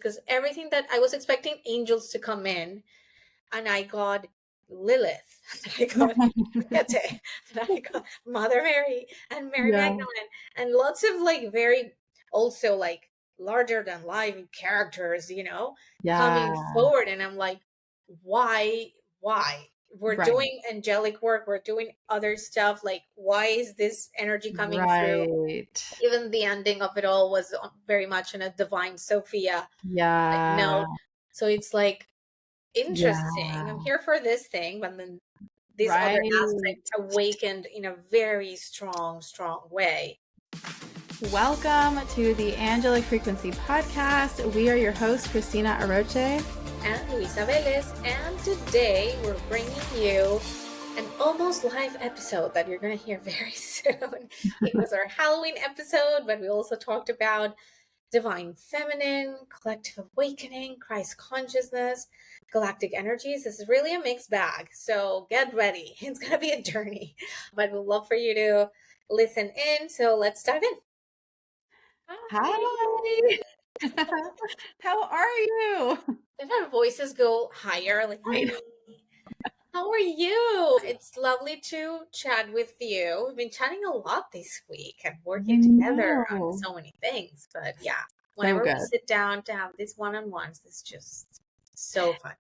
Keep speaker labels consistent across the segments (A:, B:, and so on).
A: because everything that I was expecting angels to come in, and I got Lilith, and I got Hecate, and I got Mother Mary and Mary
B: Yeah.
A: Magdalene, and lots of like very also like larger than life characters, coming forward. And I'm like, why? We're
B: Right.
A: doing angelic work, we're doing other stuff. Like, why is this energy coming through?
B: Right.
A: Even the ending of it all was very much in a divine Sophia
B: Yeah.
A: note. So it's like interesting.
B: Yeah.
A: I'm here for this thing, but then this other
B: Right.
A: aspect awakened in a very strong way.
B: Welcome to the Angelic Frequency Podcast. We are your hosts, Cristina Aroche
A: and Luisa Velez, and today we're bringing you an almost live episode that you're going to hear very soon. It was our Halloween episode, but we also talked about divine feminine, collective awakening, Christ consciousness, galactic energies. This is really a mixed bag, so get ready. It's going to be a journey, but we'd love for you to listen in. So let's dive in.
B: Hi. How are you?
A: Did our voices go higher? Like, how are you? It's lovely to chat with you. We've been chatting a lot this week and working together on so many things. But yeah, whenever we sit down to have these one-on-ones, it's just so fun.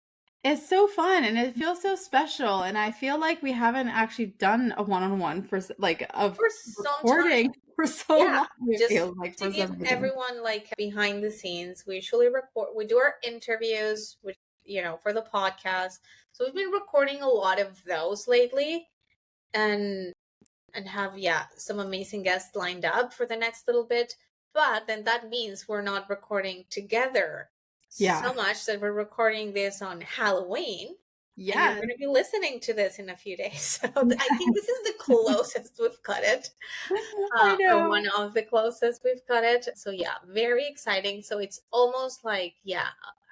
B: It's so fun and it feels so special. And I feel like we haven't actually done a one-on-one for recording for so long.
A: Just to give everyone like behind the scenes, we usually we do our interviews with, for the podcast. So we've been recording a lot of those lately and have, some amazing guests lined up for the next little bit. But then that means we're not recording together so much that we're recording this on Halloween. Yeah. And you're going to be listening to this in a few days. So I think this is the closest we've cut it.
B: I know.
A: Or one of the closest we've cut it. So yeah, very exciting. So it's almost like,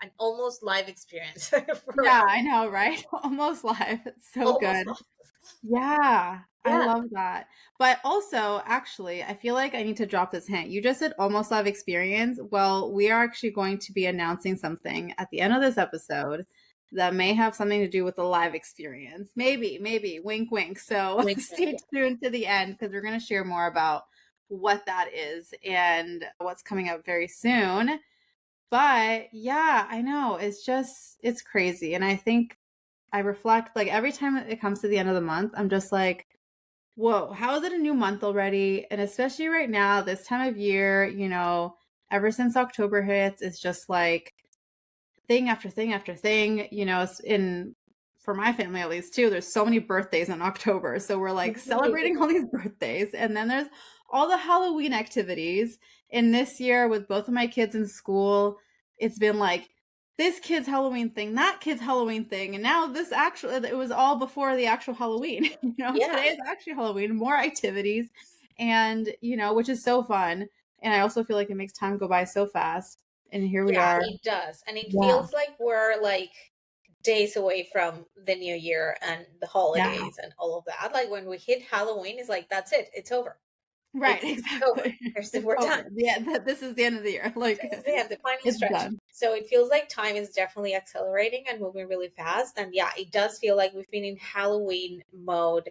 A: an almost live experience.
B: I know, right? Almost live. It's so almost good. Live. Yeah, I love that. But also, actually, I feel like I need to drop this hint. You just said almost live experience. Well, we are actually going to be announcing something at the end of this episode that may have something to do with the live experience. Maybe, wink, wink. So stay tuned to the end because we're going to share more about what that is and what's coming up very soon. But yeah, I know. It's crazy. And I think I reflect, like, every time it comes to the end of the month, I'm just like, whoa, how is it a new month already? And especially right now, this time of year, ever since October hits, it's just like thing after thing after thing, for my family at least too, there's so many birthdays in October. So we're like celebrating all these birthdays. And then there's all the Halloween activities. And this year with both of my kids in school, it's been like this kid's Halloween thing, that kid's Halloween thing. And now it was all before the actual Halloween. Today is actually Halloween, more activities. And, which is so fun. And I also feel like it makes time go by so fast. And here we are.
A: Yeah, it does. And it feels like we're like days away from the new year and the holidays and all of that. Like when we hit Halloween, it's like, that's it. It's over.
B: Right, exactly.
A: We're done.
B: Yeah, this is the end of the year. Like,
A: the final stretch. Done. So it feels like time is definitely accelerating and moving really fast. And yeah, it does feel like we've been in Halloween mode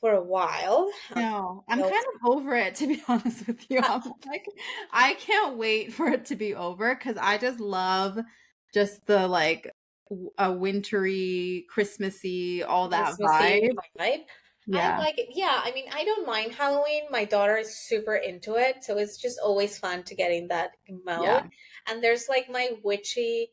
A: for a while.
B: No, I'm kind of over it, to be honest with you. I'm like, I can't wait for it to be over because I just love just the like a wintry, Christmassy, all that vibe.
A: Yeah. I like it. Yeah, I mean, I don't mind Halloween. My daughter is super into it, so it's just always fun to get in that mode. Yeah. And there's like my witchy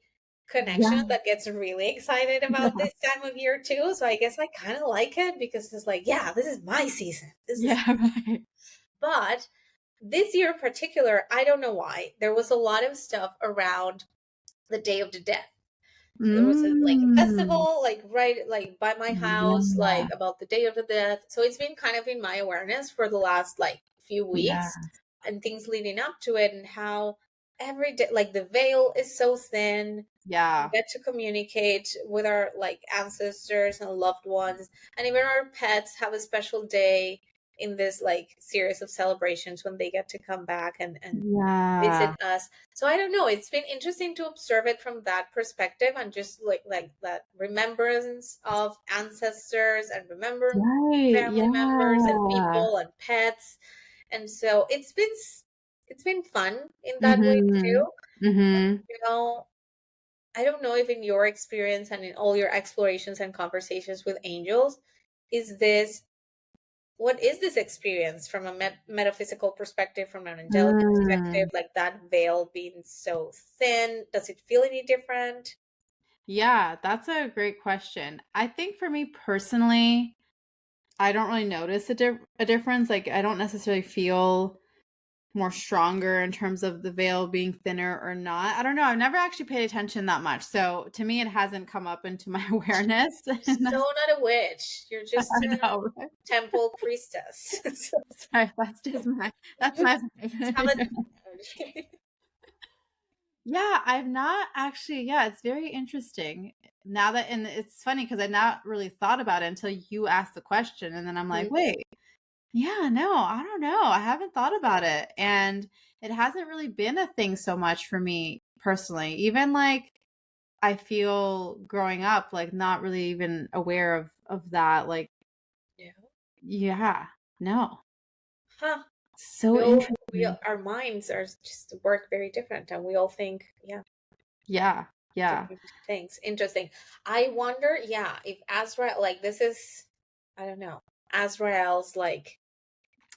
A: connection that gets really excited about this time of year too. So I guess I kind of like it because it's like, this is my season. Right. But this year in particular, I don't know why, there was a lot of stuff around the Day of the Dead. So there was a festival, like by my house, like about the Day of the Dead. So it's been kind of in my awareness for the last like few weeks and things leading up to it, and how every day, like the veil is so thin. Yeah, we get to communicate with our like ancestors and loved ones, and even our pets have a special day. in this like series of celebrations when they get to come back and visit
B: Yeah.
A: us. So I don't know, it's been interesting to observe it from that perspective, and just like that remembrance of ancestors, and remember
B: Right.
A: family members and
B: Yeah.
A: people and pets. And so it's been fun in that way too.
B: Mhm. Mhm.
A: You know, I don't know if in your experience and in all your explorations and conversations with angels, is this what is this experience from a metaphysical perspective, from an angelic perspective,
B: Mm.
A: like that veil being so thin? Does it feel any different?
B: Yeah, that's a great question. I think for me personally, I don't really notice a difference. Like, I don't necessarily feel more stronger in terms of the veil being thinner or not. I don't know. I've never actually paid attention that much. So to me, it hasn't come up into my awareness.
A: You're so not a witch. You're just
B: I
A: a
B: know, right?
A: temple priestess. So
B: Sorry, that's just that's
A: you
B: my
A: just have a
B: vibe. Yeah, I've not actually. Yeah, it's very interesting now that, and it's funny because I not really thought about it until you asked the question, and then I'm like,
A: Mhm.
B: wait, yeah, no, I don't know. I haven't thought about it, and it hasn't really been a thing so much for me personally. Even like I feel growing up, like not really even aware of that. Like,
A: Yeah.
B: yeah, no,
A: Huh.
B: so interesting.
A: Our minds are just work very different, and we all think, yeah,
B: Yeah, yeah.
A: different things. Interesting. I wonder, yeah, if Azrael, like this is, I don't know, Azrael's like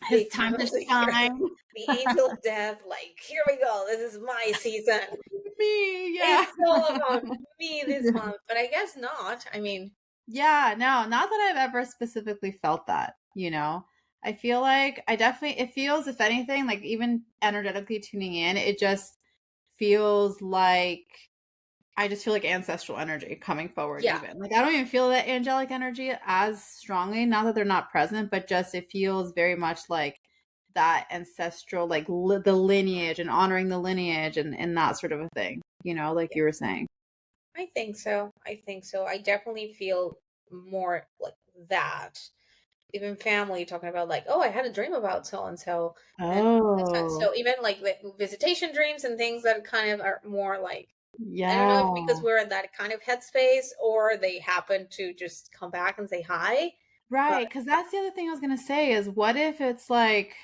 B: His
A: big time
B: time to
A: of the year,
B: shine.
A: the angel of death, like, here we go, this is my season.
B: Me, yeah.
A: It's all about me this
B: Yeah.
A: month, but I guess not. I mean,
B: Yeah, no, not that I've ever specifically felt that, I feel like I definitely, it feels, if anything, like even energetically tuning in, it just feels like I just feel like ancestral energy coming forward,
A: yeah,
B: even. Like, I don't even feel that angelic energy as strongly, not that they're not present, but just it feels very much like that ancestral, like the lineage and honoring the lineage and that sort of a thing, like
A: yeah,
B: you were saying.
A: I think so. I think so. I definitely feel more like that. Even family talking about like, oh, I had a dream about so and so, and
B: Oh,
A: so even like visitation dreams and things that kind of are more like, I don't know if because
B: yeah.
A: we're in that kind of headspace or they happen to just come back and say hi, but
B: Right, because that's the other thing I was gonna say is what if it's like,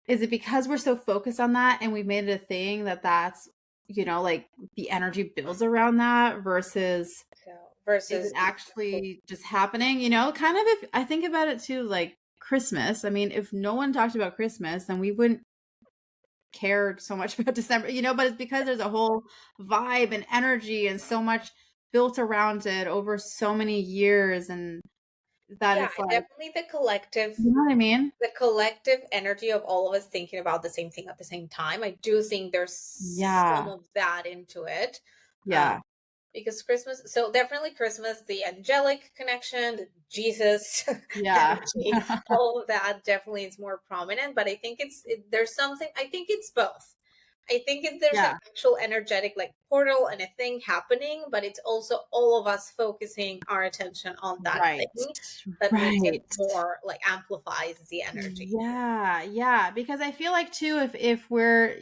B: is it because we're so focused on that and we've made it a thing that's, like the energy builds around that versus
A: so
B: is it
A: versus
B: actually just happening? Kind of if I think about it too, like Christmas. I mean, if no one talked about Christmas, then we wouldn't care so much about December, but it's because there's a whole vibe and energy and so much built around it over so many years and that
A: yeah,
B: it's like,
A: definitely the collective
B: you know what I mean?
A: energy of all of us thinking about the same thing at the same time. I do think there's some
B: Yeah.
A: of that into it. Um,
B: Yeah.
A: because Christmas, so definitely Christmas, the angelic connection, the Jesus
B: Yeah.
A: energy, all of that definitely is more prominent. But I think there's something, I think it's both. I think there's an
B: Yeah.
A: actual energetic like portal and a thing happening, but it's also all of us focusing our attention on that
B: Right.
A: thing that makes it
B: Right.
A: more like amplifies the energy.
B: Yeah. Yeah. Because I feel like too, if we're,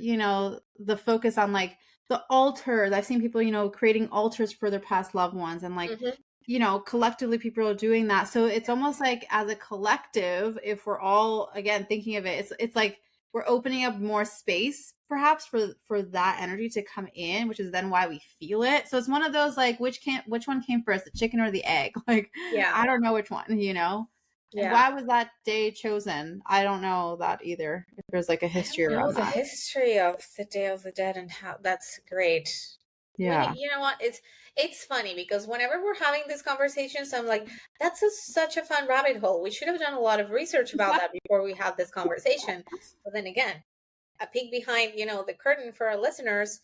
B: the focus on like the altars, I've seen people, creating altars for their past loved ones and like,
A: Hmm.
B: collectively people are doing that. So it's almost like as a collective, if we're all again thinking of it, it's like we're opening up more space perhaps for that energy to come in, which is then why we feel it. So it's one of those like which one came first, the chicken or the egg? Like
A: Yeah.
B: I don't know which one. And
A: Yeah.
B: why was that day chosen? I don't know that either. If there's like a
A: I
B: history
A: don't know
B: around
A: the
B: that.
A: history of the Day of the Dead and how that's great.
B: Yeah.
A: You know what? It's funny because whenever we're having these conversations, I'm like, that's such a fun rabbit hole. We should have done a lot of research about that before we have this conversation. But then again, a peek behind, the curtain for our listeners,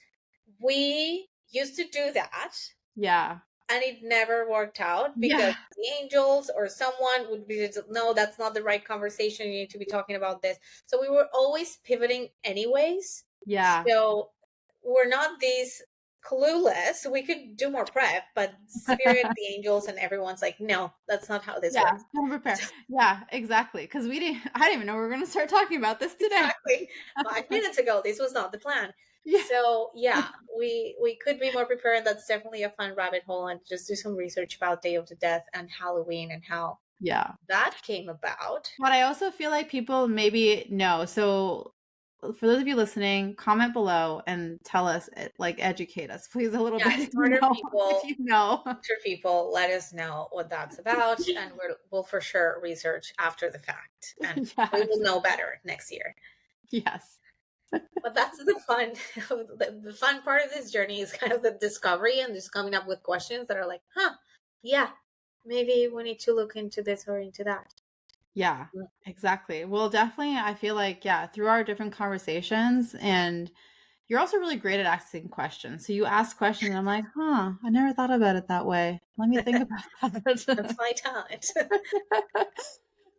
A: we used to do that
B: Yeah.
A: and it never worked out because
B: Yeah.
A: the angels or someone would be just, no, that's not the right conversation, you need to be talking about this. So we were always pivoting anyways.
B: Yeah.
A: So we're not these clueless. We could do more prep, but spirit, the angels, and everyone's like, no, that's not how this
B: Yeah,
A: works.
B: don't prepare. Yeah, exactly. Because I didn't even know we were going to start talking about this today.
A: Exactly. 5 minutes ago, this was not the plan.
B: Yeah.
A: So yeah, we could be more prepared. That's definitely a fun rabbit hole, and just do some research about Day of the Death and Halloween and how that came about.
B: But I also feel like people maybe know. So for those of you listening, comment below and tell us, like, educate us, please, a little bit if you know. If you know.
A: Smarter people, let us know what that's about, and we'll for sure research after the fact, and we will know better next year.
B: Yes.
A: But that's the fun. The fun part of this journey is kind of the discovery and just coming up with questions that are like, huh, yeah, maybe we need to look into this or into that.
B: Yeah, exactly. Well, definitely, I feel like, through our different conversations, and you're also really great at asking questions. So you ask questions, and I'm like, I never thought about it that way. Let me think about that.
A: That's my talent.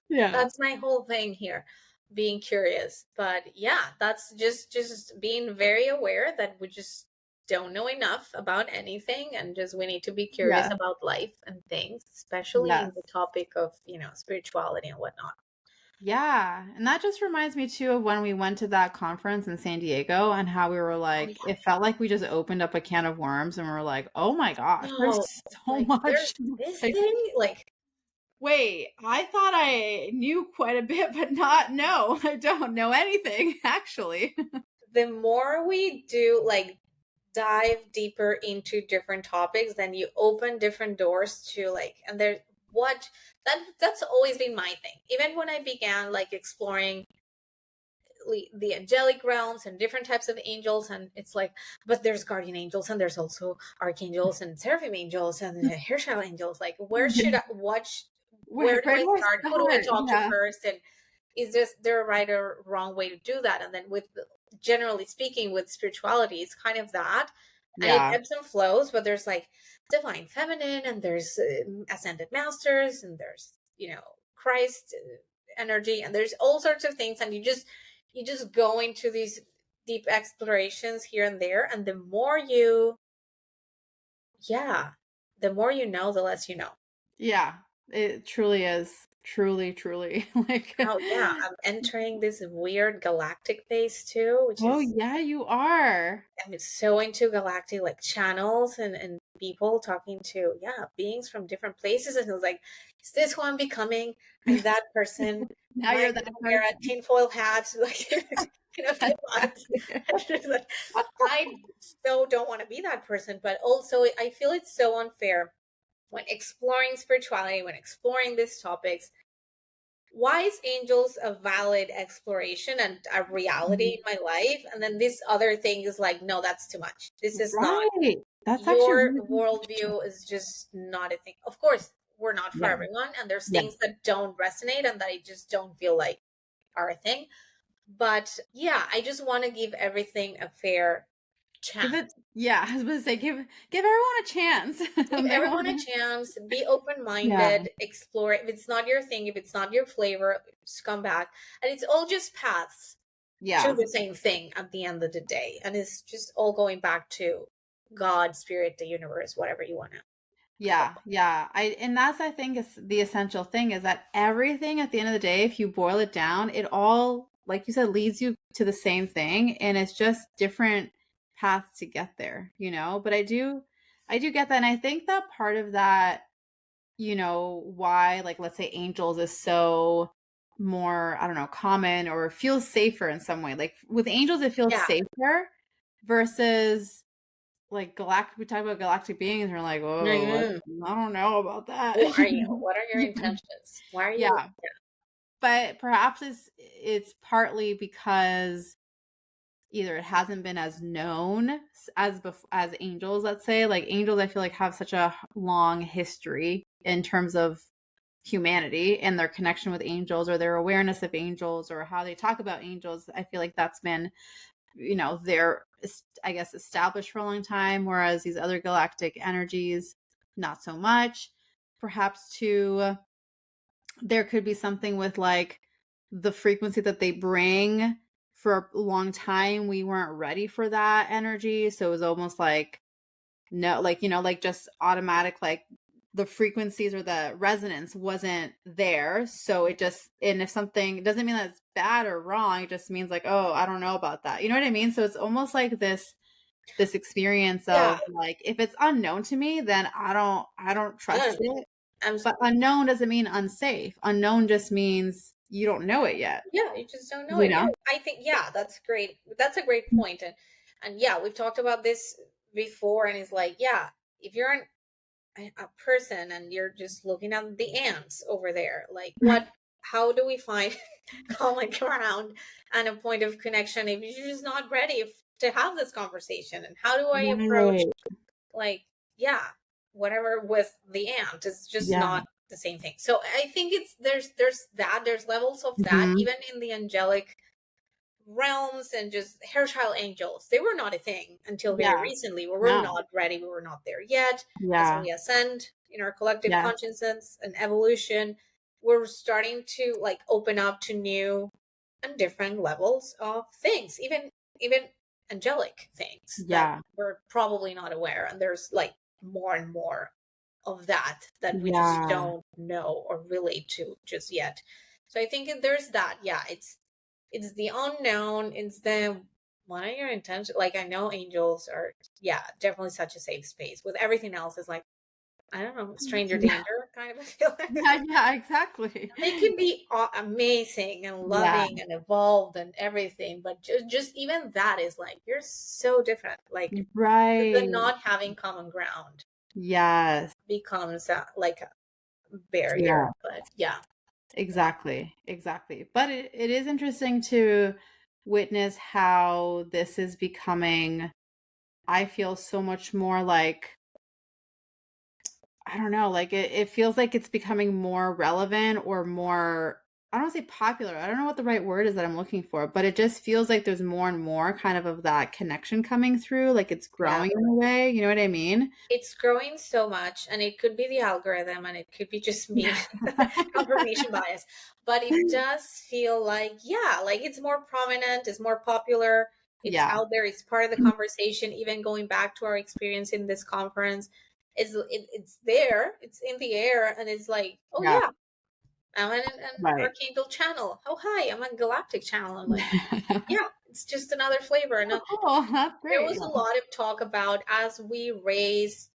B: Yeah.
A: That's my whole thing here, being curious. But yeah, that's just being very aware that we just don't know enough about anything, and just we need to be curious about life and things, especially in the topic of, spirituality and whatnot.
B: Yeah. And that just reminds me too of when we went to that conference in San Diego, and how we were like, it felt like we just opened up a can of worms, and we were like, oh my gosh, there's so much.
A: There's this thing, like,
B: wait, I thought I knew quite a bit, but no, I don't know anything, actually.
A: The more we do, like, dive deeper into different topics, then you open different doors to, like, and there's that's always been my thing. Even when I began, like, exploring the angelic realms and different types of angels, and it's like, but there's guardian angels, and there's also archangels and seraphim angels and hairstyle angels. Like, where should I watch? Where do I start? Who do I talk to first? And is there a right or wrong way to do that? And then, with generally speaking, with spirituality, it's kind of that, and it ebbs and flows. But there's, like, divine feminine, and there's ascended masters, and there's Christ energy, and there's all sorts of things, and you just go into these deep explorations here and there, and the more you know, the less you know.
B: Yeah, it truly is. Truly. Like,
A: oh yeah, I'm entering this weird galactic phase too, which is,
B: yeah, you are.
A: I'm so into galactic, like, channels and people talking to beings from different places, and it was like, is this who I'm becoming? I'm that person.
B: Now you're that
A: wear a tinfoil hat, like, I so don't want to be that person, but also I feel it's so unfair when exploring spirituality, when exploring these topics. Why is angels a valid exploration and a reality in my life, and then this other thing is like, no, that's too much. This is not.
B: That's
A: your
B: actually
A: worldview is just not a thing. Of course, we're not for everyone, and there's things that don't resonate and that I just don't feel like are a thing. But yeah, I just want to give everything a fair chance.
B: I was going to say, give everyone a chance.
A: Give everyone a chance. Be open-minded. Explore. If it's not your thing, if it's not your flavor, just come back. And it's all just paths to the same thing at the end of the day. And it's just all going back to God, spirit, the universe, whatever you want to.
B: And that's, I think, is the essential thing, is that everything at the end of the day, if you boil it down, it all, like you said, leads you to the same thing, and it's just different paths to get there, but I do get that. And I think that part of that, why, like, let's say angels is so more, I don't know, common, or feels safer in some way. Like, with angels, it feels safer versus, like, galactic. We talk about galactic beings, and we're like, oh, I don't know about that.
A: Who are you? What are your intentions? Why are you?
B: But perhaps it's partly because either it hasn't been as known as angels. Let's say, like, angels, I feel like, have such a long history in terms of humanity and their connection with angels, or their awareness of angels, or how they talk about angels. I feel like that's been, they're, I guess, established for a long time, whereas these other galactic energies, not so much. Perhaps too, there could be something with, like, the frequency that they bring. For a long time, we weren't ready for that energy, so it was almost like know, like, like just automatic, like the frequencies or the resonance wasn't there. So it just, and if something, it doesn't mean that it's bad or wrong. It just means like, oh, I don't know about that. You know what I mean? So it's almost like this experience
A: Yeah.
B: of like, if it's unknown to me, then I don't trust it.
A: I'm
B: But unknown doesn't mean unsafe. Unknown just means you don't know it yet.
A: Yeah, you just don't know
B: You
A: it yet.
B: know?
A: I think, yeah, that's great. That's a great point. And yeah, we've talked about this before, and it's like, yeah, if you're a person and you're just looking at the ants over there, like how do we find common ground and a point of connection if you're just not ready to have this conversation? And how do I approach,
B: Right.
A: like, yeah, whatever with the ant? It's just
B: Yeah.
A: not the same thing. So I think there's levels of that,
B: Mhm.
A: even in the angelic realms. And just hairchild angels, they were not a thing until very
B: Yeah.
A: recently. We were
B: No.
A: not ready, we were not there yet. As
B: Yeah.
A: we ascend in our collective
B: Yes.
A: consciousness and evolution, we're starting to like open up to new and different levels of things, even angelic things that
B: Yeah.
A: we're probably not aware. And there's like more and more of that we just
B: Yeah.
A: don't know or relate to just yet. So I think there's that. Yeah, it's the unknown. It's the, what are your intentions? Like, I know angels are, yeah, definitely such a safe space. With everything else is like, I don't know, stranger
B: Yeah.
A: danger kind of a feeling.
B: Yeah, yeah, exactly.
A: They can be amazing and
B: Yeah.
A: loving and evolved and everything, but just even that is like, you're so different. Like, the
B: Right.
A: not having common ground
B: Yes.
A: becomes like a
B: Yeah.
A: barrier. But yeah,
B: Exactly. Exactly. But it is interesting to witness how this is becoming, I feel so much more like, I don't know, like it feels like it's becoming more relevant or more, I don't want to say popular. I don't know what the right word is that I'm looking for, but it just feels like there's more and more kind of that connection coming through, like it's
A: yeah.
B: growing in a way, you know what I mean?
A: It's growing so much, and it could be the algorithm, and it could be just me, confirmation bias. But it does feel like, yeah, like it's more prominent, it's more popular, it's
B: Yeah.
A: out there, it's part of the conversation. Even going back to our experience in this conference, it's there, it's in the air, and it's like, oh
B: Yeah.
A: yeah, I'm an
B: Right.
A: Archangel channel. Oh hi, I'm a Galactic channel. I'm like, yeah, it's just another flavor. And
B: Oh, cool. That's
A: there
B: great.
A: was a lot of talk about, as we raise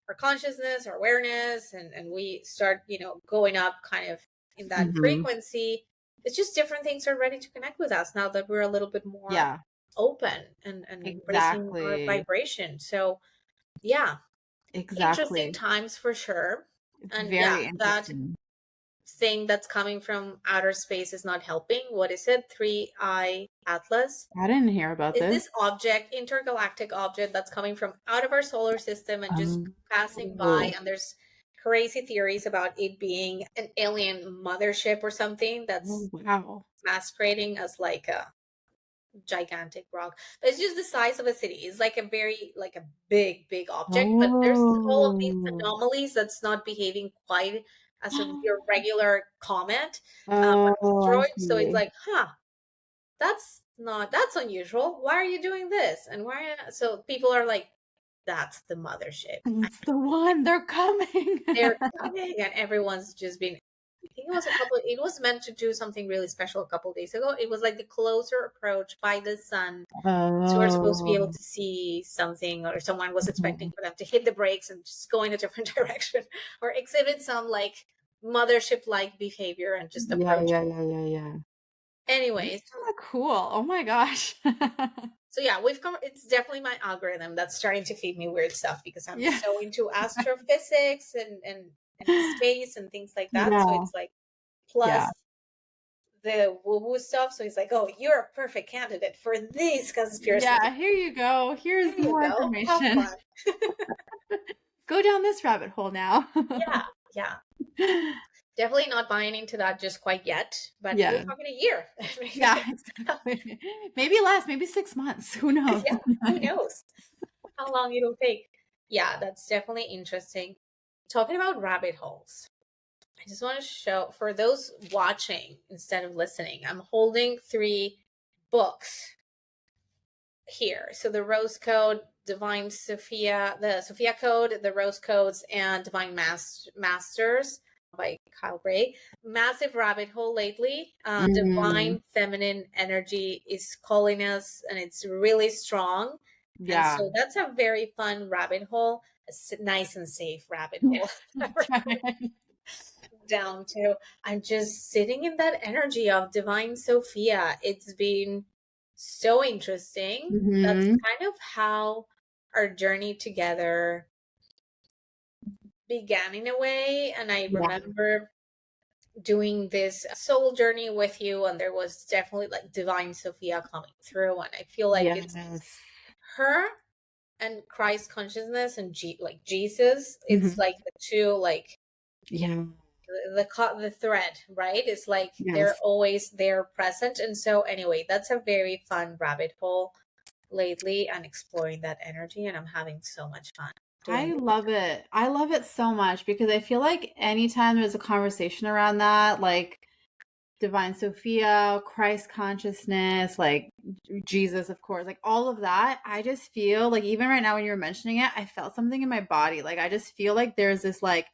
A: our consciousness, our awareness, and we start, going up kind of in
B: Yeah.
A: that
B: Hmm.
A: frequency, it's just different things are ready to connect with us now that we're a little bit more
B: Yeah.
A: open and raising our
B: Exactly.
A: vibration. So yeah, interesting
B: Exactly.
A: times for sure. And yeah,
B: Very
A: that
B: interesting.
A: thing that's coming from outer space is not helping. What is it? 3-eye Atlas.
B: I didn't hear about
A: Is
B: this.
A: this object, intergalactic object, that's coming from out of our solar system and just passing by.
B: Oh,
A: And there's crazy theories about it being an alien mothership or something
B: oh,
A: that's
B: wow.
A: masquerading as like a gigantic rock. But it's just the size of a city. It's like a very, like a big object. But there's all of these
B: Oh.
A: anomalies that's not behaving quite as your regular comet or
B: Oh, I
A: asteroid. So it's
B: see.
A: like, that's unusual. Why are you doing this? And why? So people are like, that's the mothership.
B: It's the one. They're coming.
A: They're coming, and everyone's just been. I think it was meant to do something really special a couple days ago. It was like the closer approach by the sun. So we're supposed to be able
B: Oh.
A: to see something, or someone was expecting
B: Mhm.
A: for them to hit the brakes and just go in a different direction, or exhibit some like mothership like behavior and just
B: Yeah,
A: approach.
B: yeah, yeah, yeah, yeah. That's
A: Anyways,
B: kinda cool. Oh my gosh.
A: so yeah, we've come. It's definitely my algorithm that's starting to feed me weird stuff because I'm
B: Yeah.
A: so into astrophysics and space and things like that. So
B: Yeah.
A: it's like,
B: Yeah.
A: plus the woo woo stuff. So he's like, oh, you're a perfect candidate for these conspiracy
B: Yeah,
A: theories.
B: here you go.
A: Here
B: Here's
A: you
B: more
A: go. Have
B: information.
A: fun.
B: Go down this rabbit hole now.
A: Yeah, yeah. Definitely not buying into that just quite yet, but we're
B: Yeah.
A: talking a year.
B: Yeah, exactly. Maybe less, maybe 6 months. Who knows?
A: Yeah, who knows how long it'll take. Yeah, that's definitely interesting. Talking about rabbit holes, I just want to show, for those watching instead of listening, I'm holding 3 books here. So the Rose Code Divine Sophia, the Sophia Code, the Rose Codes, and Divine Masters by Kyle Gray. Massive rabbit hole lately. Divine feminine energy is calling us, and it's really strong. And so that's a very fun rabbit hole, a nice and safe rabbit hole. Down to, I'm just sitting in that energy of Divine Sophia. It's been so interesting. That's kind of how our journey together began in a way. And I remember doing this soul journey with you, and there was definitely like Divine Sophia coming through. And I feel like it's her and Christ consciousness and like Jesus. It's like the two, like, the thread, right? It's like they're always there present. And so anyway, that's a very fun rabbit hole lately, and exploring that energy, and I'm having so much fun doing it.
B: love it. I love it so much, because I feel like anytime there's a conversation around that, like Divine Sophia, Christ consciousness, like Jesus, of course, like all of that, I just feel like, even right now when you were mentioning it, I felt something in my body. Like, I just feel like there's this like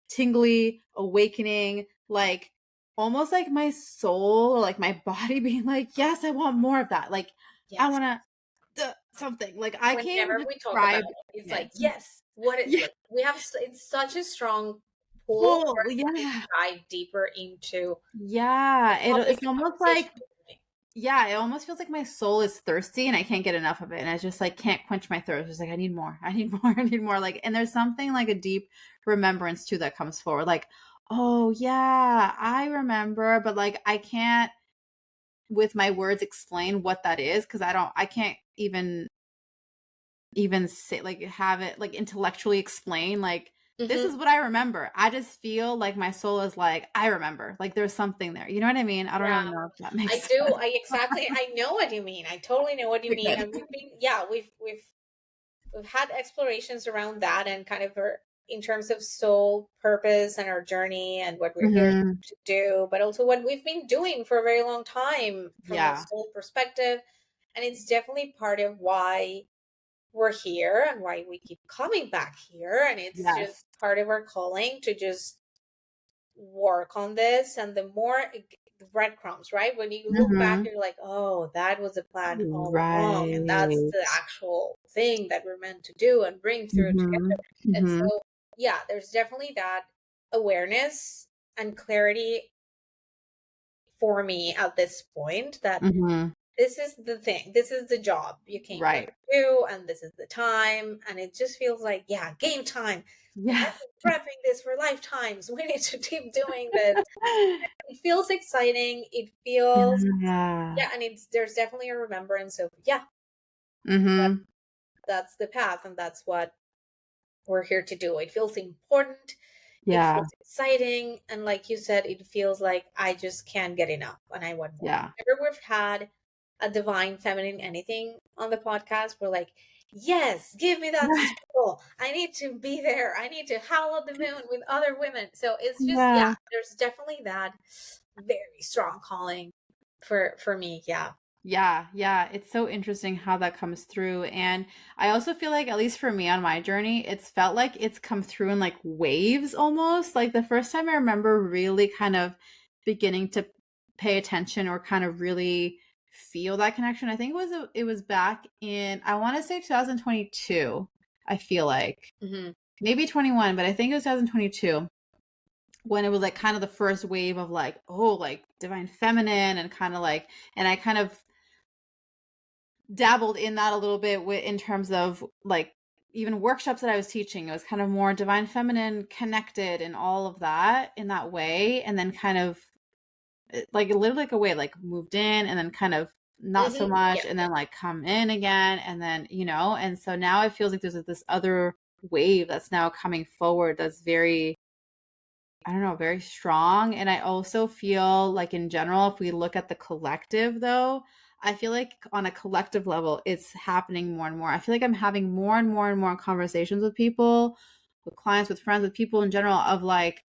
B: tingly awakening, like almost like my soul or like my body being like, yes, I want more of that. Like, I want to something, like I can't
A: whenever we talk about it, it's like, yes, what it like, we have, it's such a strong pull for us to dive deeper into
B: it's almost like, it almost feels like my soul is thirsty and I can't get enough of it, and I just like can't quench my thirst. It's like, I need more, I need more, I need more. Like, and there's something like a deep remembrance too that comes forward, like, oh yeah, I remember, but like I can't with my words explain what that is, because I can't even say, like, have it like intellectually explain, like, this is what I remember. I just feel like my soul is like, I remember, like there's something there. You know what I mean? I don't even know if that makes sense.
A: I know what you mean. I totally know what you mean. And we've been, we've had explorations around that, and kind of in terms of soul purpose and our journey and what we're here to do, but also what we've been doing for a very long time from a soul perspective. And it's definitely part of why we're here and why we keep coming back here. And it's just part of our calling to just work on this. And the more breadcrumbs, right? When you look back, you're like, oh, that was a plan all along. And that's the actual thing that we're meant to do and bring through together. And so, there's definitely that awareness and clarity for me at this point that this is the thing, this is the job you came here to do, and this is the time. And it just feels like, game time. I've been prepping this for lifetimes. We need to keep doing this. It feels exciting. It feels, and there's definitely a remembrance of, that's the path, and that's what we're here to do. It feels important. It feels exciting. And like you said, it feels like I just can't get enough, and I want more. Whenever we've had a divine feminine anything on the podcast, we're like, yes, give me that circle. I need to be there. I need to howl at the moon with other women. So it's just, there's definitely that very strong calling for me.
B: It's so interesting how that comes through. And I also feel like, at least for me on my journey, it's felt like it's come through in like waves almost. Like the first time I remember really kind of beginning to pay attention or kind of really feel that connection, I think it was back in, I want to say 2022. I feel like maybe 21, but I think it was 2022, when it was like kind of the first wave of like, oh, like divine feminine, and kind of like, and I kind of dabbled in that a little bit in terms of like even workshops that I was teaching. It was kind of more divine feminine connected and all of that in that way. And then kind of like literally like a way, like moved in and then kind of not so much, and then like come in again, and then, and so now it feels like there's this other wave that's now coming forward that's very, I don't know, very strong. And I also feel like in general, if we look at the collective though, I feel like on a collective level, it's happening more and more. I feel like I'm having more and more and more conversations with people, with clients, with friends, with people in general, of like,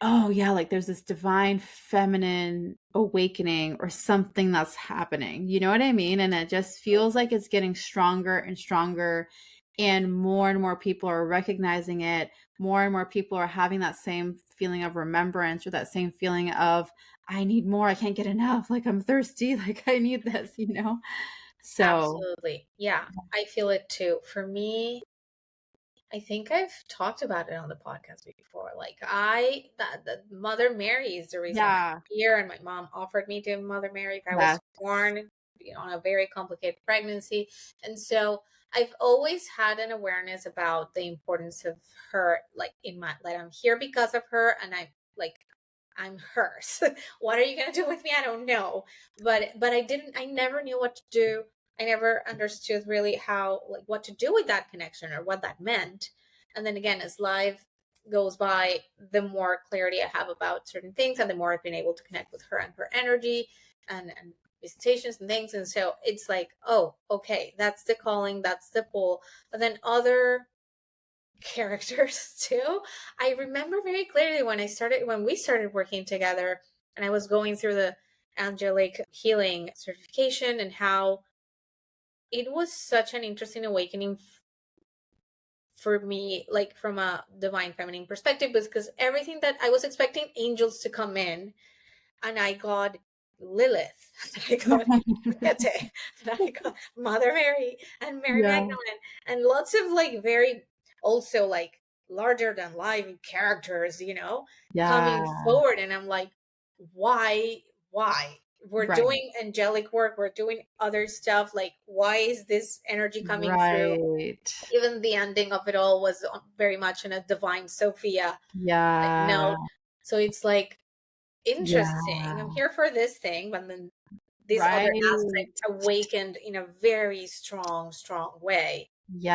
B: oh yeah, like there's this divine feminine awakening or something that's happening. You know what I mean? And it just feels like it's getting stronger and stronger, and more people are recognizing it. More and more people are having that same feeling of remembrance, or that same feeling of, I need more, I can't get enough, like I'm thirsty, like I need this, you know? So,
A: Absolutely. Yeah, I feel it too. For me, I think I've talked about it on the podcast before. Like the Mother Mary is the reason I'm
B: yeah,
A: here, and my mom offered me to Mother Mary if I was
B: yes.
A: born, on a very complicated pregnancy, and so I've always had an awareness about the importance of her, like in my, like I'm here because of her, and I'm hers. What are you gonna do with me? I don't know, but I never knew what to do. I never understood really how, like, what to do with that connection or what that meant. And then again, as life goes by, the more clarity I have about certain things, and the more I've been able to connect with her and her energy, and visitations and things. And so it's like, oh, okay, that's the calling, that's the pull. But then other characters too. I remember very clearly when we started working together, and I was going through the angelic healing certification, and how it was such an interesting awakening for me, like from a divine feminine perspective, because everything that I was expecting angels to come in, and I got Lilith, and I got Hecate, and I got Mother Mary and Mary
B: Yeah,
A: Magdalene, and lots of like very, also like larger than life characters,
B: yeah,
A: coming forward. And I'm like, why? Why? We're
B: right,
A: doing angelic work, we're doing other stuff. Like, why is this energy coming through?
B: right.
A: Even the ending of it all was very much in a divine Sophia like
B: Yeah,
A: note. So it's like, interesting. I'm
B: yeah,
A: here for this thing, but then this other
B: right.
A: aspect awakened in a very strong, strong way.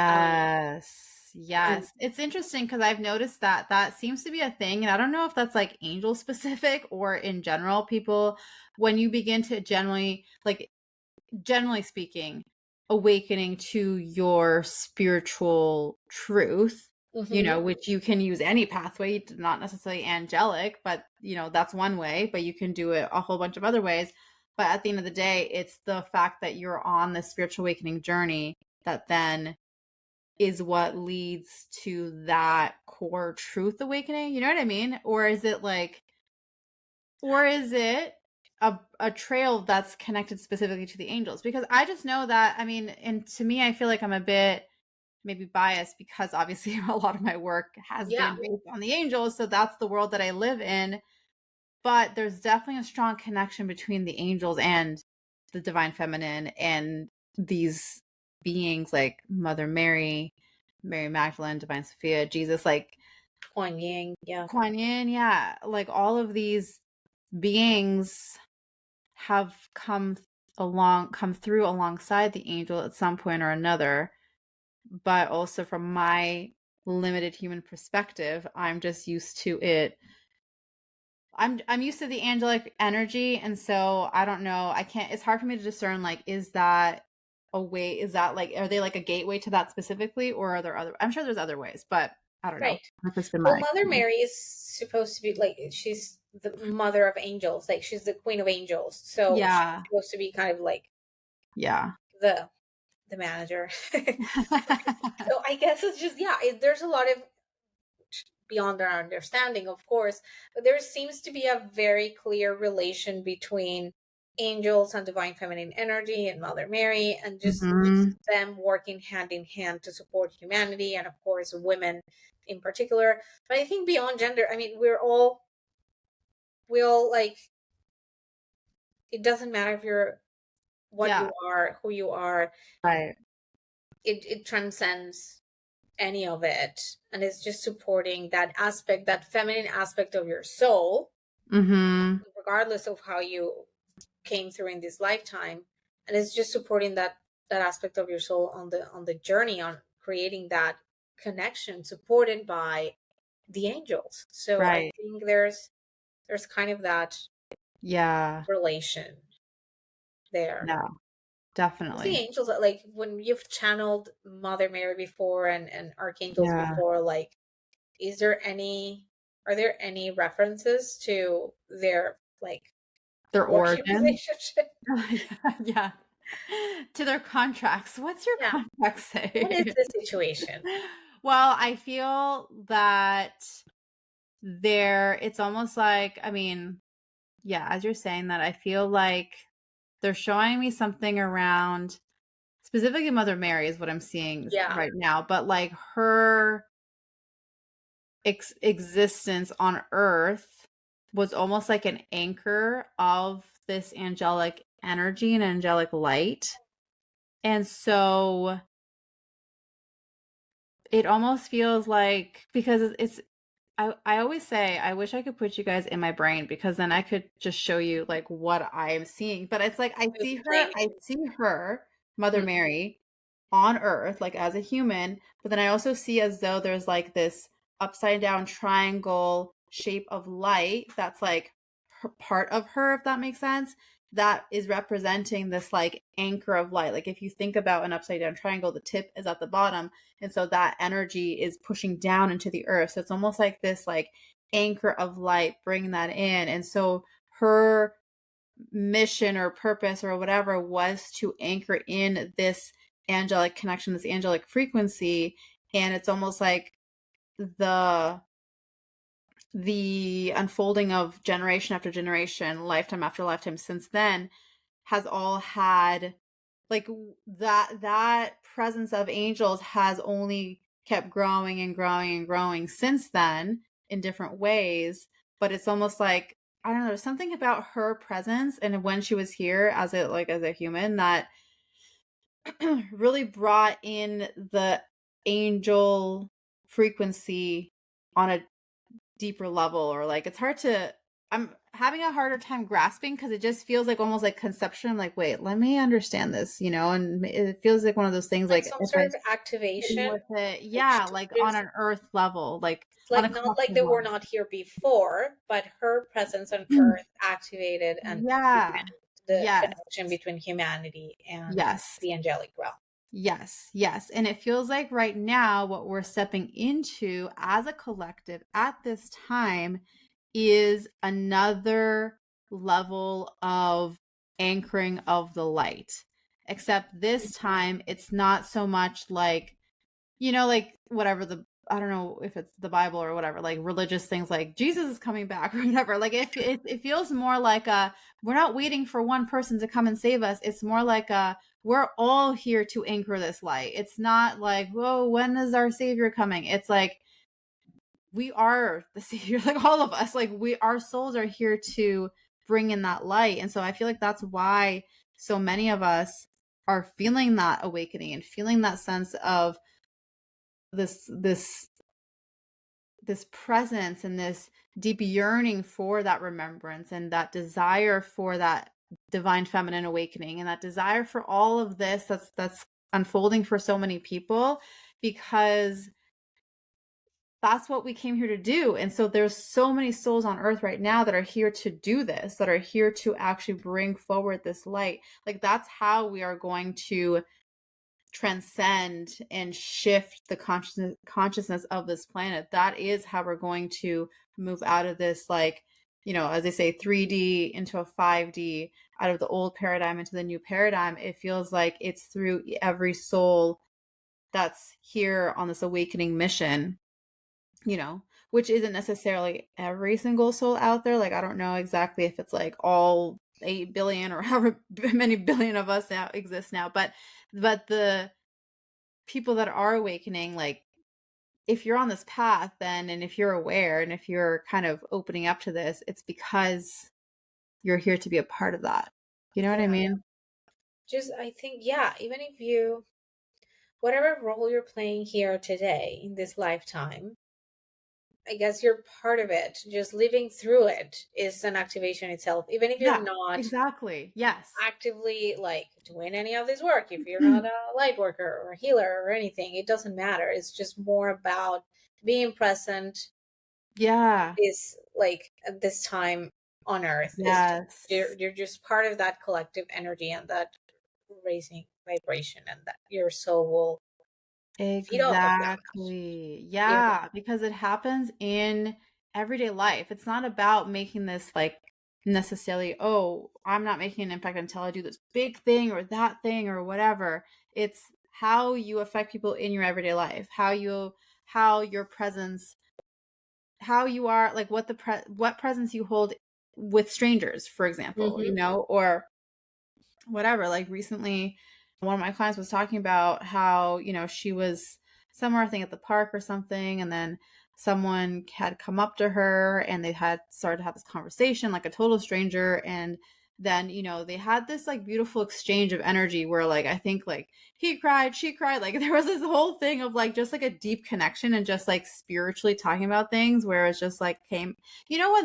A: Um,
B: Yes.
A: and
B: Yes. It's interesting because I've noticed that that seems to be a thing. And I don't know if that's like angel specific or in general, people, when you begin to generally speaking, awakening to your spiritual truth,
A: mhm,
B: which you can use any pathway, not necessarily angelic, but that's one way, but you can do it a whole bunch of other ways. But at the end of the day, it's the fact that you're on this spiritual awakening journey that then is what leads to that core truth awakening. You know what I mean? Or is it a trail that's connected specifically to the angels? Because I just know that, I mean, and to me, I feel like I'm a bit maybe biased because obviously a lot of my work has
A: yeah,
B: been based on the angels. So that's the world that I live in. But there's definitely a strong connection between the angels and the divine feminine and these beings like Mother Mary, Mary Magdalene, Divine Sophia, Jesus, like
A: Kuan Yin, yeah,
B: Kuan Yin, yeah, like all of these beings have come through alongside the angel at some point or another. But also from my limited human perspective, I'm just used to it. I'm used to the angelic energy, and so I don't know. I can't. It's hard for me to discern. Like, is that a way? Is that like, are they like a gateway to that specifically, or are there other? I'm sure there's other ways, but I don't know.
A: right.
B: That's just been
A: Well,
B: my
A: Mother
B: experience.
A: Mary is supposed to be like, she's the mother of angels, like she's the queen of angels. So she's
B: Yeah,
A: supposed to be kind of like
B: yeah,
A: the the manager. So I guess it's just, yeah, there's a lot of beyond our understanding, of course, but there seems to be a very clear relation between angels and divine feminine energy and Mother Mary, and just
B: hmm,
A: them working hand in hand to support humanity, and of course women in particular. But I think beyond gender, I mean, we all like, it doesn't matter if you're what
B: yeah,
A: you are, who you are,
B: right.
A: it transcends any of it, and it's just supporting that aspect, that feminine aspect of your soul,
B: Mm-hmm.
A: regardless of how you came through in this lifetime. And it's just supporting that aspect of your soul on the journey, on creating that connection supported by the angels. So I
B: Right.
A: think there's kind of that
B: Yeah.
A: relation there.
B: Yeah.
A: What's the
B: Definitely.
A: angels, like when you've channeled Mother Mary before, and archangels
B: Yeah.
A: before, like, is there any are there any references to their
B: their
A: working
B: origin?
A: relationship?
B: Yeah. To their contracts. What's your
A: Yeah.
B: contract
A: What is
B: say?
A: the situation?
B: Well, I feel that it's almost like, I mean, yeah, as you're saying that, I feel like they're showing me something around specifically Mother Mary is what I'm seeing
A: Yeah.
B: right now, but like her existence on earth was almost like an anchor of this angelic energy and angelic light. And so it almost feels like, because I always say I wish I could put you guys in my brain, because then I could just show you like what I am seeing. But it's like I see her, Mother
A: Mhm.
B: Mary, on earth, like as a human, but then I also see as though there's like this upside down triangle shape of light that's like part of her, if that makes sense, that is representing this like anchor of light. Like if you think about an upside down triangle, the tip is at the bottom, and so that energy is pushing down into the earth. So it's almost like this like anchor of light bringing that in. And so her mission or purpose or whatever was to anchor in this angelic connection, this angelic frequency. And it's almost like the unfolding of generation after generation, lifetime after lifetime since then, has all had like that presence of angels has only kept growing and growing and growing since then in different ways. But it's almost like, I don't know, there's something about her presence and when she was here as a human that really brought in the angel frequency on a deeper level. Or like, it's hard to, I'm having a harder time grasping because it just feels like almost like conception. I'm like, wait, let me understand this, and it feels like one of those things
A: Like
B: like
A: some
B: if
A: sort
B: I
A: of
B: sit
A: activation.
B: with it,
A: Like
B: yeah, like on an earth level, like on a
A: like not like
B: collective
A: they were
B: level.
A: not here before, but her presence on Earth activated and
B: Yeah.
A: the
B: Yes.
A: connection between humanity and
B: Yes.
A: the angelic realm.
B: Yes, yes. And it feels like right now, what we're stepping into as a collective at this time is another level of anchoring of the light. Except this time, it's not so much like, like whatever I don't know if it's the Bible or whatever, like religious things like Jesus is coming back or whatever. Like it feels more like we're not waiting for one person to come and save us. It's more like we're all here to anchor this light. It's not like, whoa, when is our savior coming? It's like we are the savior, like all of us, like our souls are here to bring in that light. And so I feel like that's why so many of us are feeling that awakening and feeling that sense of this presence and this deep yearning for that remembrance and that desire for that divine feminine awakening and that desire for all of this that's unfolding for so many people, because that's what we came here to do. And so there's so many souls on earth right now that are here to do this, that are here to actually bring forward this light. Like that's how we are going to transcend and shift the consciousness of this planet. That is how we're going to move out of this, like, as they say, 3D into a 5D, out of the old paradigm into the new paradigm. It feels like it's through every soul that's here on this awakening mission, which isn't necessarily every single soul out there. Like, I don't know exactly if it's like all 8 billion or however many billion of us now exist now, but the people that are awakening, like if you're on this path then, and if you're aware and if you're kind of opening up to this, it's because you're here to be a part of that. You know what I
A: Yeah.
B: mean?
A: Just, I think, yeah, even if whatever role you're playing here today in this lifetime, I guess you're part of it. Just living through it is an activation itself, even if you're
B: Yeah,
A: not
B: exactly. Yes.
A: actively like doing any of this work. If you're not a light worker or a healer or anything, it doesn't matter. It's just more about being present.
B: Yeah.
A: Is like at this time on Earth is
B: Yes.
A: you're just part of that collective energy and that raising vibration, and that your soul will feed off of that.
B: Exactly.
A: You know,
B: Yeah, because it happens in everyday life. It's not about making this like necessarily, oh, I'm not making an impact until I do this big thing or that thing or whatever. It's how you affect people in your everyday life, how your presence, how you are, like what presence you hold with strangers, for example,
A: Mm-hmm.
B: or whatever. Like recently, one of my clients was talking about how, she was somewhere, I think at the park or something, and then someone had come up to her and they had started to have this conversation, like a total stranger. And then, they had this like beautiful exchange of energy where like, I think like he cried, she cried, like there was this whole thing of like just like a deep connection and just like spiritually talking about things where it's just like when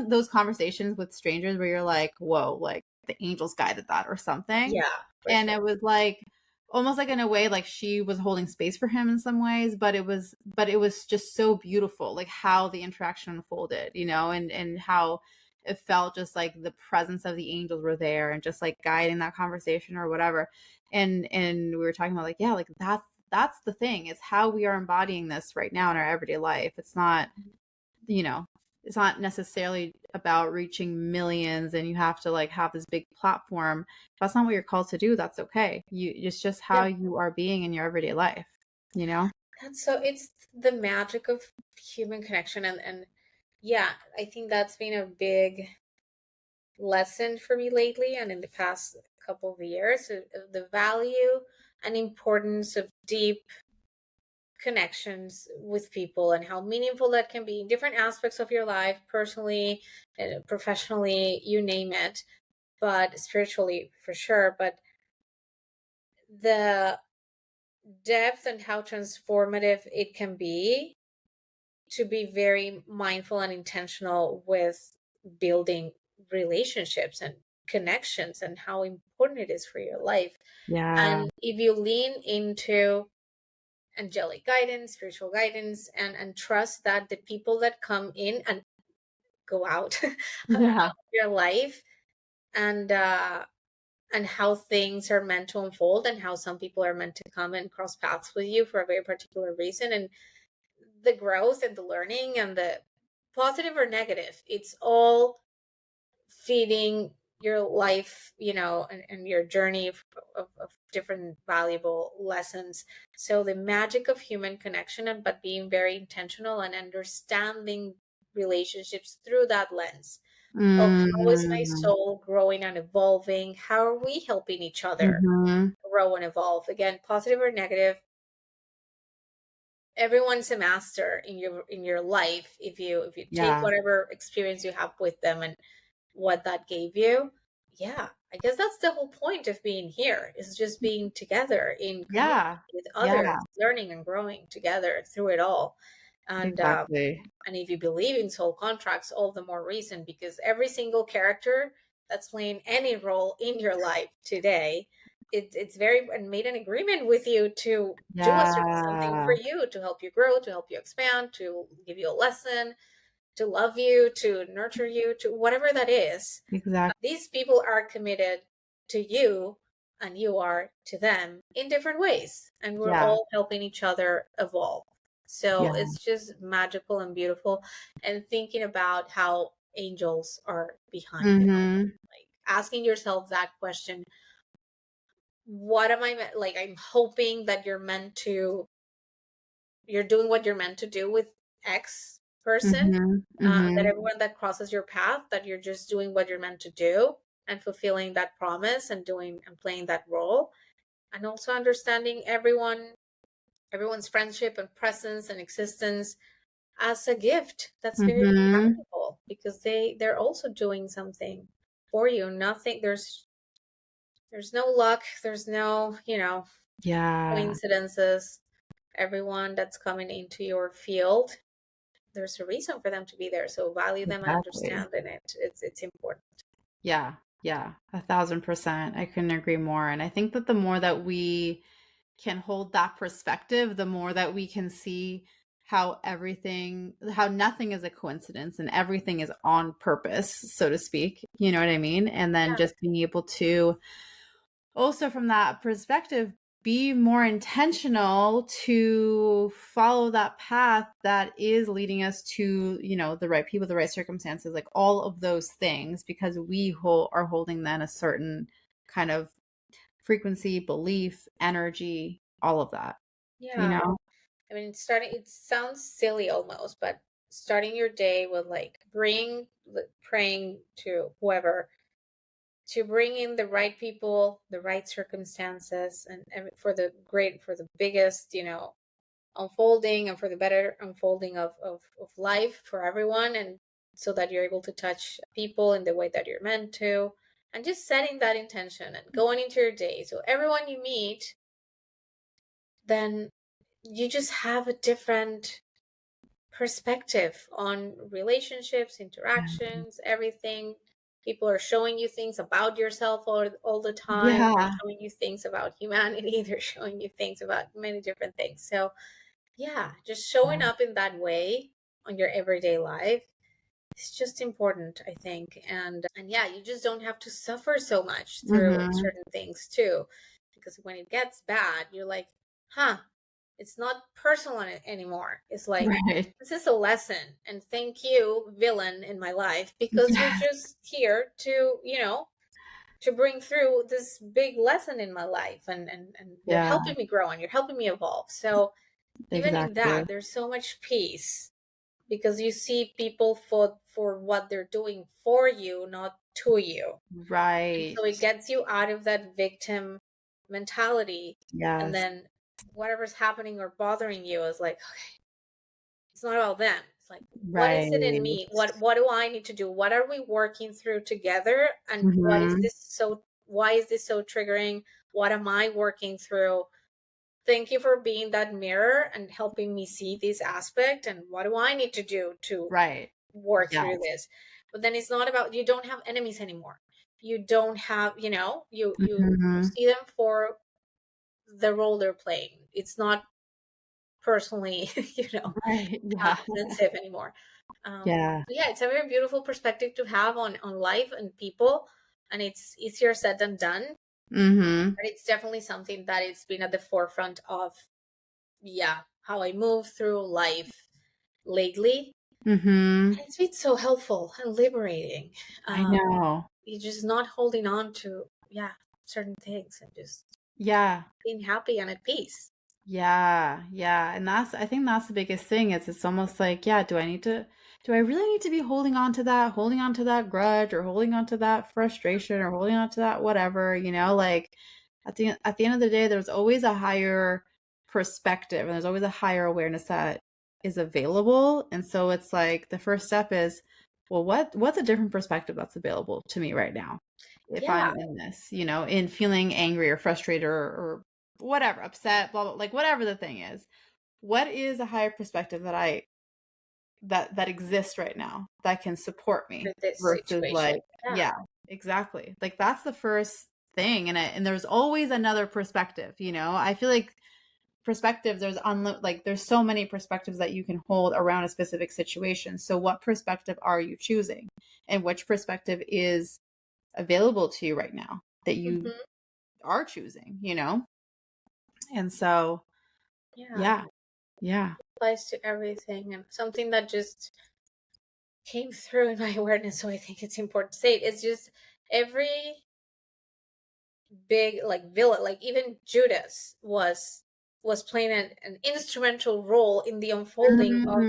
B: those conversations with strangers where you're like, whoa, like the angels guided that or something.
A: Yeah, for
B: And
A: sure.
B: it was like almost like in a way like she was holding space for him in some ways, but it was just so beautiful, like how the interaction unfolded, and how it felt just like the presence of the angels were there and just like guiding that conversation or whatever. And we were talking about like, yeah, like that's the thing, is how we are embodying this right now in our everyday life. It's not, you know, it's not necessarily about reaching millions and you have to like have this big platform. If that's not what you're called to do, that's okay. It's just how
A: Yeah.
B: you are being in your everyday life, you know?
A: And so it's the magic of human connection. And yeah, I think that's been a big lesson for me lately and in the past couple of years, of the value and importance of deep connections with people and how meaningful that can be in different aspects of your life, personally, professionally, you name it, but spiritually for sure. But the depth and how transformative it can be to be very mindful and intentional with building relationships and connections and how important it is for your life.
B: Yeah.
A: And if you lean into angelic guidance, spiritual guidance, and trust that the people that come in and go out of
B: Yeah.
A: your life, and how things are meant to unfold, and how some people are meant to come and cross paths with you for a very particular reason, and the growth and the learning and the positive or negative, it's all feeding your life, and your journey of different valuable lessons. So the magic of human connection, but being very intentional and understanding relationships through that lens of how is my
B: Mm-hmm.
A: soul growing and evolving? How are we helping each other
B: Mm-hmm.
A: grow and evolve? Again, positive or negative, everyone's a master in your life if you take
B: Yeah.
A: whatever experience you have with them and what that gave you. Yeah, I guess that's the whole point of being here, is just being together in community
B: Yeah.
A: with
B: Yeah.
A: others, learning and growing together through it all. and uh,
B: Exactly.
A: and if you believe in soul contracts, all the more reason, because every single character that's playing any role in your life today, it's very and made an agreement with you to do a certain something for
B: Yeah.
A: you, to help you grow, to help you expand, to give you a lesson, to love you, to nurture you, to whatever that is.
B: Exactly.
A: These people are committed to you, and you are to them in different ways, and we're
B: Yeah.
A: all helping each other evolve. So
B: Yeah.
A: it's just magical and beautiful, and thinking about how angels are behind it,
B: Mm-hmm.
A: like asking yourself that question: what am I like? I'm hoping that you're doing what you're meant to do with X person,
B: Mm-hmm.
A: that
B: Mm-hmm.
A: everyone that crosses your path, that you're just doing what you're meant to do and fulfilling that promise and doing and playing that role. And also understanding everyone's friendship and presence and existence as a gift that's very
B: Mm-hmm.
A: valuable, because they're also doing something for you. Nothing, there's no luck, there's no,
B: Yeah.
A: coincidences. Everyone that's coming into your field, there's a reason for them to be there. So value them and
B: Exactly.
A: understand in it. It's important.
B: Yeah, yeah, 1,000%. I couldn't agree more. And I think that the more that we can hold that perspective, the more that we can see how nothing is a coincidence and everything is on purpose, so to speak. You know what I mean? And then
A: Yeah.
B: just being able to also from that perspective be more intentional to follow that path that is leading us to, the right people, the right circumstances, like all of those things, because we are holding then a certain kind of frequency, belief, energy, all of that,
A: Yeah. I mean, it sounds silly almost, but starting your day with like praying to whoever, to bring in the right people, the right circumstances, and for the biggest, unfolding, and for the better unfolding of life for everyone, and so that you're able to touch people in the way that you're meant to, and just setting that intention and going into your day. So everyone you meet, then you just have a different perspective on relationships, interactions, everything. People are showing you things about yourself all the time. They're
B: Yeah.
A: showing you things about humanity. They're showing you things about many different things. So, yeah, just showing up in that way on your everyday life is just important, I think. And yeah, you just don't have to suffer so much through
B: Mm-hmm.
A: certain things too. Because when it gets bad, you're like, huh, it's not personal anymore. It's like,
B: Right.
A: this is a lesson. And thank you, villain in my life, because you're
B: Yeah.
A: just here to, to bring through this big lesson in my life. And you're
B: Yeah,
A: helping me grow and you're helping me evolve. So even in
B: exactly.
A: that, there's so much peace because you see people for what they're doing for you, not to you. And
B: Right.
A: so it gets you out of that victim mentality. And
B: Yes.
A: then whatever's happening or bothering you is like, okay, it's not about them. It's like, what is it in
B: Right.
A: me? What do I need to do? What are we working through together? And
B: Mm-hmm.
A: why is this so triggering? What am I working through? Thank you for being that mirror and helping me see this aspect. And what do I need to do to
B: Right.
A: work through
B: Yes.
A: this? But then it's not about, you don't have enemies anymore. You don't have, you
B: Mm-hmm.
A: see them for the role they're playing. It's not personally,
B: Right. Yeah.
A: offensive anymore.
B: Yeah.
A: Yeah, it's a very beautiful perspective to have on life and people, and it's easier said than done.
B: Mm-hmm.
A: But it's definitely something that it's been at the forefront of, yeah, how I move through life lately.
B: Mm-hmm.
A: It's been so helpful and liberating.
B: I
A: Um,
B: know.
A: you're just not holding on to, yeah, certain things and just
B: Yeah.
A: being happy and at peace.
B: Yeah. Yeah. And I think that's the biggest thing is it's almost like, yeah, do I really need to be holding on to that grudge or holding on to that frustration or holding on to that whatever, like at the end of the day, there's always a higher perspective and there's always a higher awareness that is available. And so it's like the first step is, well, what's a different perspective that's available to me right now? If
A: Yeah,
B: I'm in this, in feeling angry or frustrated or whatever, upset, blah, blah, like whatever the thing is, what is a higher perspective that exists right now that can support
A: for
B: me
A: this
B: versus
A: situation.
B: like,
A: Yeah.
B: yeah, exactly. Like that's the first thing. And there's always another perspective, I feel like perspectives, there's so many perspectives that you can hold around a specific situation. So what perspective are you choosing and which perspective is available to you right now that you
A: Hmm.
B: are choosing, And so,
A: Yeah,
B: yeah, yeah.
A: applies to everything, and something that just came through in my awareness. So I think it's important to say it. It's just every big like villain, like even Judas was playing an instrumental role in the unfolding of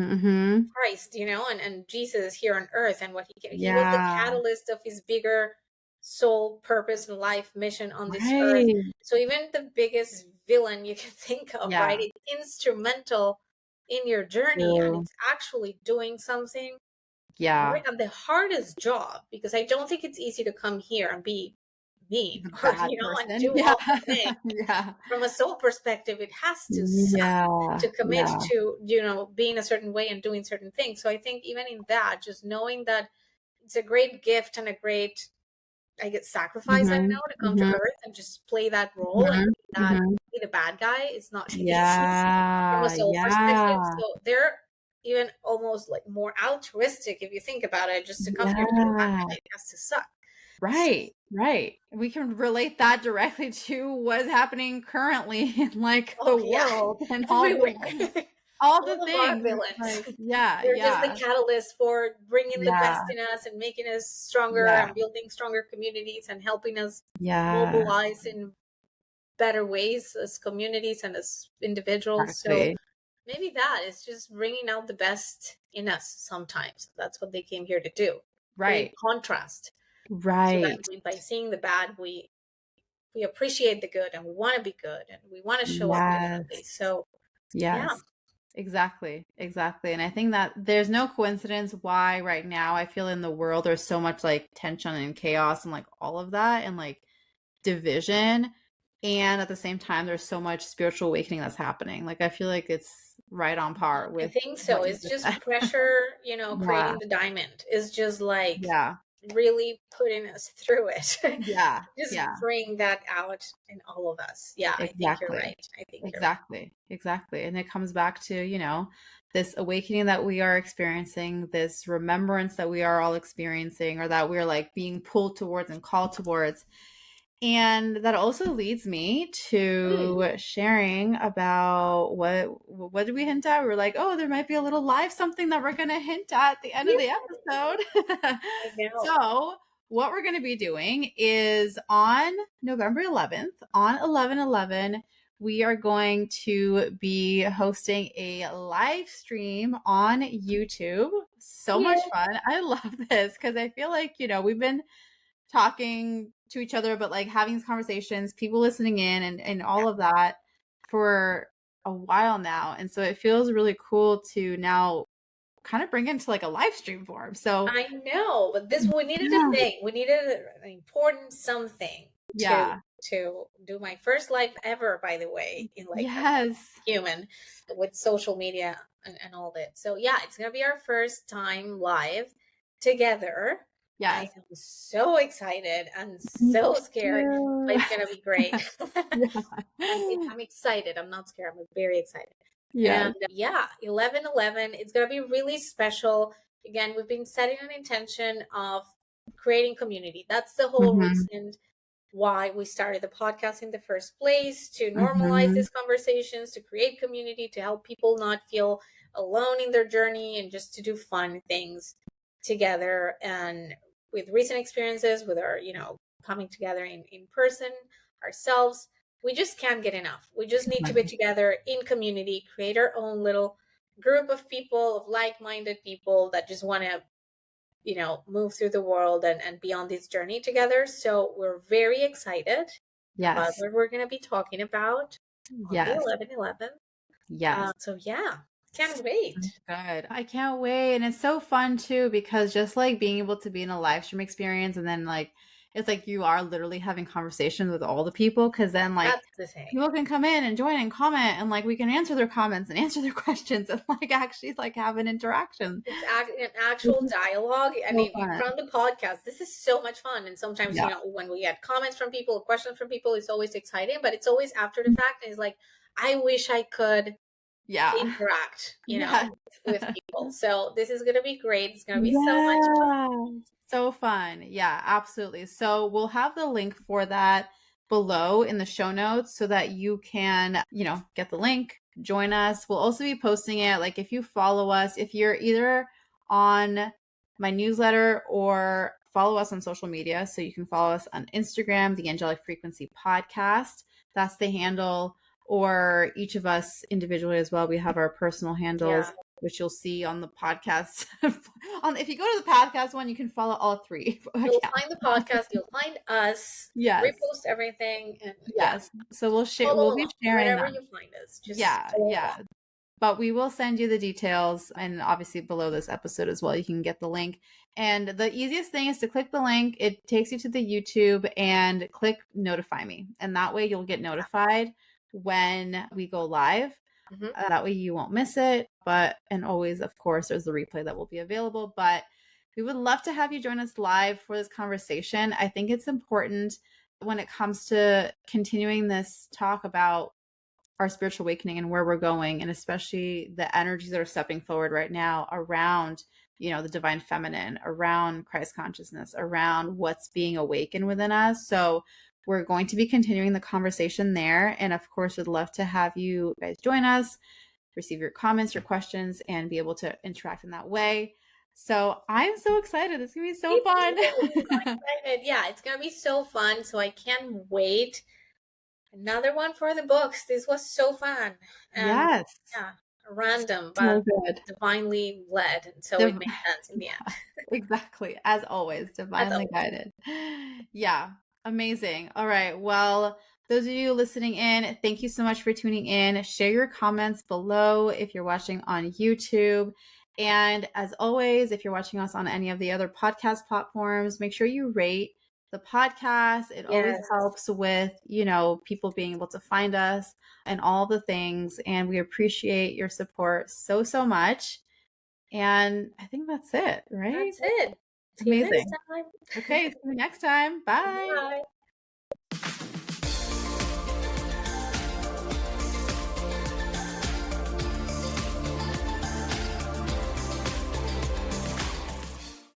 B: Mm-hmm.
A: Christ, and Jesus here on earth, and what he was the
B: Yeah.
A: catalyst of his bigger soul purpose and life mission on this earth.
B: Right.
A: So even the biggest villain you can think of, right?
B: Yeah.
A: It's instrumental in your journey, and
B: True.
A: it's actually doing something
B: Yeah.
A: great and the hardest job, because I don't think it's easy to come here and be mean
B: The
A: or
B: bad
A: and
B: person.
A: do
B: Yeah.
A: all the things.
B: Yeah.
A: From a soul perspective, it has to suck
B: Yeah.
A: to commit
B: Yeah.
A: to, being a certain way and doing certain things. So I think even in that, just knowing that it's a great gift and a great, I get sacrifice, I don't
B: Mm-hmm.
A: know, to come to
B: Mm-hmm.
A: earth and just play that role and
B: Mm-hmm. Mm-hmm.
A: be the bad guy. It's not easy from a
B: Yeah.
A: soul perspective.
B: Yeah.
A: So they're even almost like more altruistic if you think about it, just to come here to do that.
B: Yeah.
A: It has to suck.
B: Right, right. We can relate that directly to what's happening currently in like the
A: Oh yeah,
B: world and
A: everywhere.
B: all the
A: All of our
B: things. It's
A: villains.
B: like, yeah,
A: They're just the
B: yeah,
A: catalyst for bringing the
B: yeah,
A: best in us and making us stronger
B: yeah,
A: and building stronger communities and helping us
B: yeah,
A: mobilize in better ways as communities and as individuals. So
B: exactly.
A: maybe that is just bringing out the best in us sometimes. That's what they came here to do. Create
B: Right,
A: contrast so that
B: right.
A: by seeing the bad, we appreciate the good and we want to be good and we want to show up differently.
B: Yes,
A: So yeah,
B: yes. Exactly, exactly. And I think that there's no coincidence why right now I feel in the world there's so much like tension and chaos and like all of that and like division. And at the same time, there's so much spiritual awakening that's happening. Like I feel like it's right on par
A: I
B: with
A: think so.
B: what you
A: It's
B: just
A: just
B: said.
A: pressure,
B: Yeah,
A: creating the diamond is just like
B: yeah,
A: really putting us through it.
B: yeah,
A: Just
B: yeah.
A: bring that out in all of us. Yeah, I think you're
B: Exactly.
A: right. I think you're right.
B: Exactly. Exactly. And it comes back to, this awakening that we are experiencing, this remembrance that we are all experiencing, or that we're like being pulled towards and called towards. And that also leads me
A: Mm,
B: to sharing about what did we hint at? We were like, oh, there might be a little live something that we're gonna hint at the end of the
A: yeah,
B: episode.
A: I know.
B: So what we're gonna be doing is on November 11th, on 11/11, we are going to be hosting a live stream on YouTube. So
A: Yeah.
B: much fun. I love this because I feel like, we've been talking to each other, but like having these conversations, people listening in and all of that for a while now. And so it feels really cool to now kind of bring into like a live stream form. So
A: I know, but this we needed a
B: yeah,
A: thing. We needed an important something to
B: yeah,
A: do my first live ever, by the way, in like as
B: yes,
A: a human with social media and all that. So yeah, it's gonna be our first time live together. I
B: yes.
A: am so excited and
B: Me
A: so scared, but
B: too.
A: it's gonna be great.
B: Yeah.
A: I'm excited. I'm not scared. I'm very excited. And
B: Yes.
A: yeah, 11/11, it's going to be really special. Again, we've been setting an intention of creating community. That's the whole
B: Hmm.
A: reason why we started the podcast in the first place, to normalize
B: Hmm.
A: these conversations, to create community, to help people not feel alone in their journey, and just to do fun things together. And with recent experiences, with our, coming together in person ourselves, we just can't get enough. We just need to be together in community, create our own little group of people, of like-minded people that just want to, move through the world and be on this journey together. So we're very excited about
B: Yes.
A: what we're going to be talking about on the
B: Yes.
A: 11/11.
B: Yes.
A: So yeah, can't wait.
B: Good. I can't wait. And it's so fun too, because just like being able to be in a live stream experience and then like it's like you are literally having conversations with all the people because then like
A: That's the thing.
B: people can come in and join and comment and like we can answer their comments and answer their questions and like actually like have an interaction.
A: It's an
B: Which
A: actual
B: is
A: dialogue. I
B: so
A: mean,
B: fun.
A: from the podcast, this is so much fun. And sometimes,
B: Yeah.
A: when we get comments from people, questions from people, it's always exciting, but it's always after the fact. And it's like, I wish I could
B: Yeah.
A: interact,
B: Yeah.
A: with people. So this is going to be great. It's going to be so much fun.
B: Yeah. So fun. Yeah, absolutely. So we'll have the link for that below in the show notes so that you can, get the link, join us. We'll also be posting it. Like if you follow us, if you're either on my newsletter or follow us on social media. So you can follow us on Instagram, the Angelic Frequency Podcast. That's the handle. Or each of us individually as well. We have our personal handles,
A: Yeah.
B: which you'll see on the podcast. If you go to the podcast one, you can follow all three
A: You'll
B: accounts.
A: find the podcast, you'll find us,
B: Yes.
A: repost everything, and yeah,
B: Yes. So we'll
A: follow
B: be
A: along
B: sharing
A: wherever
B: them.
A: you find us. Just
B: Yeah,
A: follow along.
B: yeah. But we will send you the details and obviously below this episode as well. You can get the link. And the easiest thing is to click the link. It takes you to the YouTube and click notify me. And that way you'll get notified when we go live.
A: Mhm.
B: That way you won't miss it. And always, of course, there's the replay that will be available. But we would love to have you join us live for this conversation. I think it's important when it comes to continuing this talk about our spiritual awakening and where we're going, and especially the energies that are stepping forward right now around the divine feminine, around Christ consciousness, around what's being awakened within us. So we're going to be continuing the conversation there. And of course, we'd love to have you guys join us, receive your comments, your questions, and be able to interact in that way. So I'm so excited. It's going to be so fun.
A: I'm excited. Yeah, it's going to be so fun. So I can't wait. Another one for the books. This was so fun. And
B: yes.
A: yeah, random,
B: So
A: but
B: good.
A: divinely led. And so it made sense in the end.
B: Exactly. As always, divinely guided. Yeah. Amazing. All right. Well, those of you listening in, thank you so much for tuning in. Share your comments below if you're watching on YouTube. And as always, if you're watching us on any of the other podcast platforms, make sure you rate the podcast. It always helps with, people being able to find us and all the things. And we appreciate your support so, so much. And I think that's it, right?
A: That's it. See
B: Amazing.
A: you next time.
B: Okay, see you next time. Bye.
A: Bye.